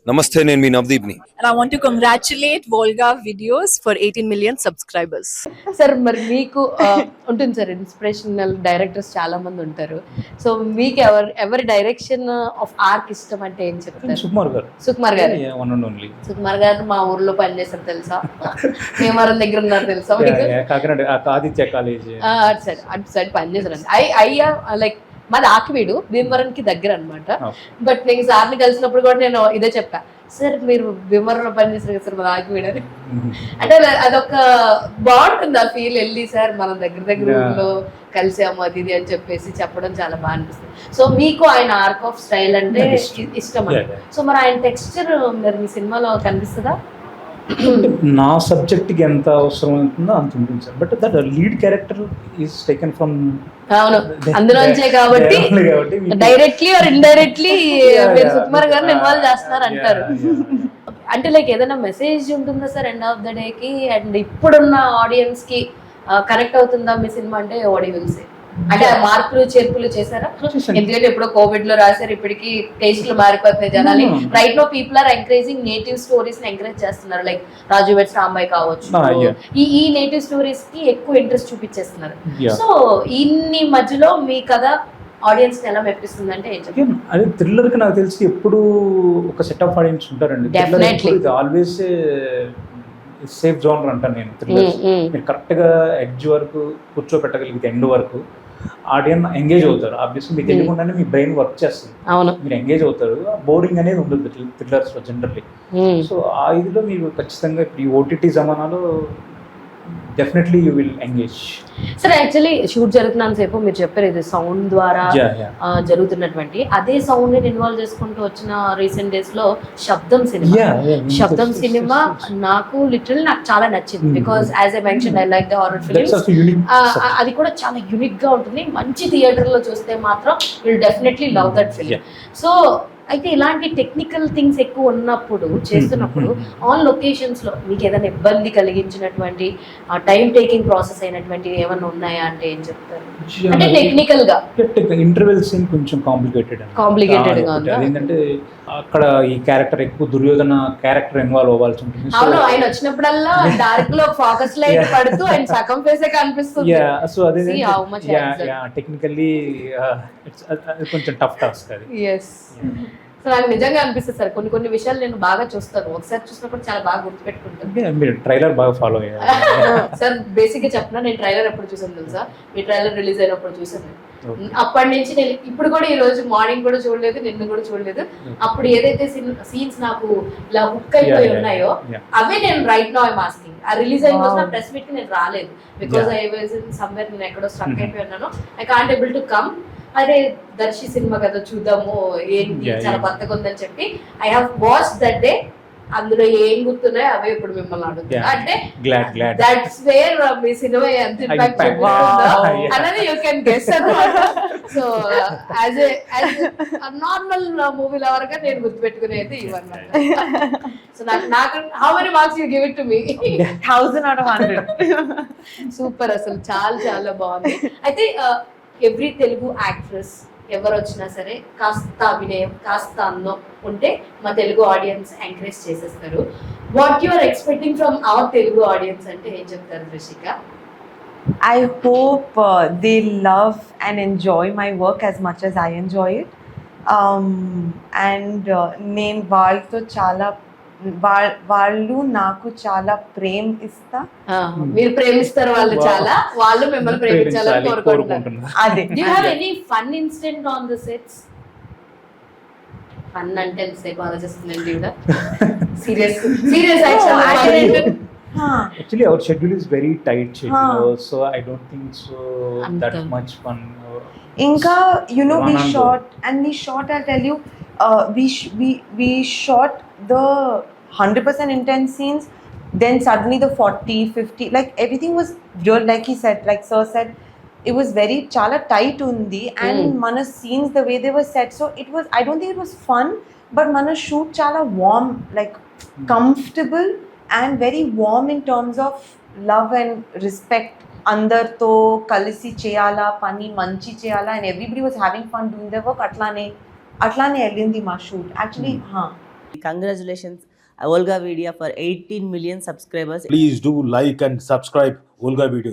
నమస్తే, నేను మీ నవదీప్ని. And I want to congratulate Volga Videos for 18 million subscribers. Sir మరి మీకు ఉంటుంది సార్, ఇన్స్పిరేషనల్ డైరెక్టర్స్ చాలా మంది ఉంటారు. సో మీకు ఎవరి డైరెక్షన్ ఆఫ్ ఆర్క్ ఇష్టం అంటే ఏం చెప్తారు? సుకుమార్ గారు. సుకుమార్ గారు వన్ అండ్ ఓన్లీ. సుకుమార్ గారు మా ఊర్లో పనిచేస్తారు తెలుసా, భీమవరం దగ్గర ఉన్నారు తెలుసా మీకు? కాకినాడ ఆదిత్య కాలేజ్ అటు సైడ్ పనిచేస్తారు. అయ్యా లైక్ మాది ఆకివీడు, భీమవరంకి దగ్గర అనమాట. బట్ నేను సార్ని కలిసినప్పుడు కూడా నేను ఇదే చెప్పా, సార్ మీరు భీమవరంలో పనిచేస్తారు కదా సార్ మాది ఆకివీడు అని. అంటే అదొక బాగుంటుంది ఆ ఫీల్, వెళ్ళి సార్ మనం దగ్గర ఊర్లో కలిసాము అది ఇది అని చెప్పేసి చెప్పడం చాలా బాగా అనిపిస్తుంది. సో మీకు ఆయన ఆర్క్ ఆఫ్ స్టైల్ అంటే ఇష్టం అండి. సో మరి ఆయన టెక్స్చర్ మరి మీ సినిమాలో కనిపిస్తుందా? నా సబ్జెక్ట్కి ఎంత అవసరం అవుతుందో అంత ఉంటుంది sir. But that lead character is taken from అవును అందులోంచే కాబట్టి డైరెక్ట్లీ ఆర్ ఇండైరెక్ట్లీ మీరు సుకుమార్ గారిని ఇన్వాల్వ్ చేస్తున్నారు అంటారు. అంటే లైక్ ఏదైనా మెసేజ్ ఉంటుందా sir end of the day కి, అండ్ ఇప్పుడున్న ఆడియన్స్ కి కనెక్ట్ అవుతుందా మీ సినిమా అంటే ఆడియన్స్? అంటే మార్పులు చేర్పులు చేశారా? ఎందుకంటే ఇప్పుడు కోవిడ్ లో రాశారు, ఇప్పటికి టేస్ట్లు మారిపోతున్నాయి జనాలు. Right now people are encouraging native stories ని ఎంకరేజ్ చేస్తున్నారు, లైక్ రాజు వెడ్స్ రాంబాయ్ కావచ్చు, ఈ నేటివ్ స్టోరీస్ కి ఎక్కువ ఇంట్రెస్ట్ చూపించేస్తున్నారు. సో ఇన్ని మధ్యలో మీ కథ ఆడియన్స్ ఎలా మెప్పిస్తుంది అంటే ఏం చెప్తారు? అదే థ్రిల్లర్ కి నాకు తెలిసి ఎప్పుడు ఒక సెట్ ఆఫ్ ఆడియన్స్ ఉంటారండి. ఆల్వేస్ సేఫ్ జోనర్ అంటాను నేను. థ్రిల్లర్ మీరు కరెక్ట్ గా ఎడ్జ్ వరకు కూర్చోబెట్టగలిగితే ఎండ్ వరకు ఆడియన్స్ ఎంగేజ్ అవుతారు. ఆబ్వియస్లీ మీకు తెలియకుండానే మీ బ్రెయిన్ వర్క్ చేస్తుంది, మీరు ఎంగేజ్ అవుతారు. బోరింగ్ అనేది ఉండదు థ్రిల్లర్స్ లో జనరల్లీ. సో ఆ ఇదిలో మీరు ఖచ్చితంగా ఇప్పుడు ఈ ఓటీటీ జమానాలో డెఫినెట్లీ యూ విల్ ఎంగేజ్. సరే యాక్చువల్లీ షూట్ జరుగుతున్నంత సేపు మీరు చెప్పారు ఇది సౌండ్ ద్వారా జరుగుతున్నటువంటి, అదే సౌండ్ ని ఇన్వాల్వ్ చేసుకుంటూ వచ్చిన రీసెంట్ డేస్ లో శబ్దం సినిమా నాకు లిటరల్లీ నాకు చాలా నచ్చింది. Because as I mention I like the horror films. అది కూడా చాలా యూనిక్ గా ఉంటుంది. మంచి థియేటర్ లో చూస్తే మాత్రం will definitely love that film. So అయితే ఇలాంటి టెక్నికల్ థింగ్స్ ఎక్కువ ఉన్నప్పుడు చేస్తున్నప్పుడు ఆన్ లొకేషన్స్ లో మీకు ఏదైనా ఇబ్బంది కలిగించినటువంటి టైం టేకింగ్ ప్రాసెస్ అయినటువంటి ఏమైనా ఉన్నాయా అంటే ఏం చెప్తారు? అంటే టెక్నికల్ గా ఇంటర్వెల్ సీన్ కొంచెం కాంప్లికేటెడ్ గా ఉంది. అదేంటంటే అక్కడ ఈ క్యారెక్టర్ ఎక్కువ దుర్యోధన క్యారెక్టర్ ఇన్వాల్వ్ అవ్వాల్సి ఉంటుంది. అవును, ఆయన వచ్చినప్పుడల్లా డార్క్ లో ఫోకస్ లైట్ పడుతూ ఆయన సగం ఫేసే కనిపిస్తుంది. సో అదే టెక్నికల్లీ కొంచెం టఫ్ టాస్క్ అది. సో నాకు నిజంగా అనిపిస్తుంది సార్, కొన్ని విషయాలు నేను బాగా చూస్తాను, ఒకసారి చూసినప్పుడు చాలా బాగా గుర్తుపెట్టుకుంటాను. మీరు ట్రైలర్ బాగా ఫాలో అయ్యారు సార్. బేసిక్ గా చెప్పినా నేను ట్రైలర్ ఎప్పుడు చూసాను తెలుసా? మీ ట్రైలర్ రిలీజ్ అయినప్పుడు చూసాను. అప్పటి నుంచి నేను ఇప్పుడు కూడా ఈ రోజు మార్నింగ్ కూడా చూడలేదు, నిన్న కూడా చూడలేదు. అప్పుడు ఏదైతే సీన్స్ నాకు ఇలా హుక్ అయిపోయి ఉన్నాయో అవే నేను రైట్ నౌ ఐఎమ్ ఆస్కింగ్. ఆ రిలీజ్ అయిన రోజు నా ప్రెస్ మీట్ కి నేను రాలేదు, because I was in somewhere, నేను ఎక్కడో స్ట్రక్ అయిపోయి ఉన్నాను. I can't able to come. అరే దర్శి సినిమా కదా చూద్దాము, ఏంటి చాలా కొత్తగా ఉందని చెప్పి I have watch that day. అందులో ఏం గుర్తున్నాయో అవే ఇప్పుడు మిమ్మల్ని అడుగుతున్నా. అంటే దట్స్ వేర్ మీ సినిమా ఎంత ఇంపాక్ట్ అనేది యూ కెన్ గెస్ అన్నమాట. So as a normal movie lover గా నేను గుర్తుపెట్టుకునేది ఇవన్నమాట. సో నాకు how many marks you give it to me? 1000 out of 100. Super, అసలు చాలా చాలా బాగుంది. అయితే ఎవ్రీ తెలుగు యాక్ట్రెస్ ఎవరు వచ్చినా సరే కాస్త అభినయం కాస్త అందం ఉంటే మా తెలుగు ఆడియన్స్ ఎంకరేజ్ చేసేస్తారు. What you are expecting from our Telugu audience అంటే ఏం చెప్తారు Rishika? I hope they love and enjoy my work as much as I enjoy it. And నేను వాళ్ళతో చాలా వాళ్ళు నాకు చాలా ప్రేమ ఇస్తా. మీరు ప్రేమిస్తారు వాళ్ళు చాలా, వాళ్ళు మిమ్మల్ని ప్రేమించాలని కోరుకుంటున్నారు. అదే. Do you have any fun incident on the sets? Fun అంటే ఎంతసేపు ఆలోచిస్తుందండి కూడా. Serious actually our schedule is very tight schedule, so I don't think so that much fun. Inka, you know, we shot, I'll tell you, we shot the 100% intense scenes, then suddenly the 40-50, like everything was real, like he said, like sir said, it was very chala tight undi, and mana scenes the way they were set, so it was, I don't think it was fun, but mana shoot chala warm, like comfortable and very warm in terms of love and respect. అందరితో కలిసి చేయాలా, పని మంచి చేయాలా, and everybody was having fun doing the work. అట్లానే వెళ్ళింది మా shoot actually. Congratulations, Olga Vidya, for 18 million subscribers. Please do like and subscribe Olga Videos.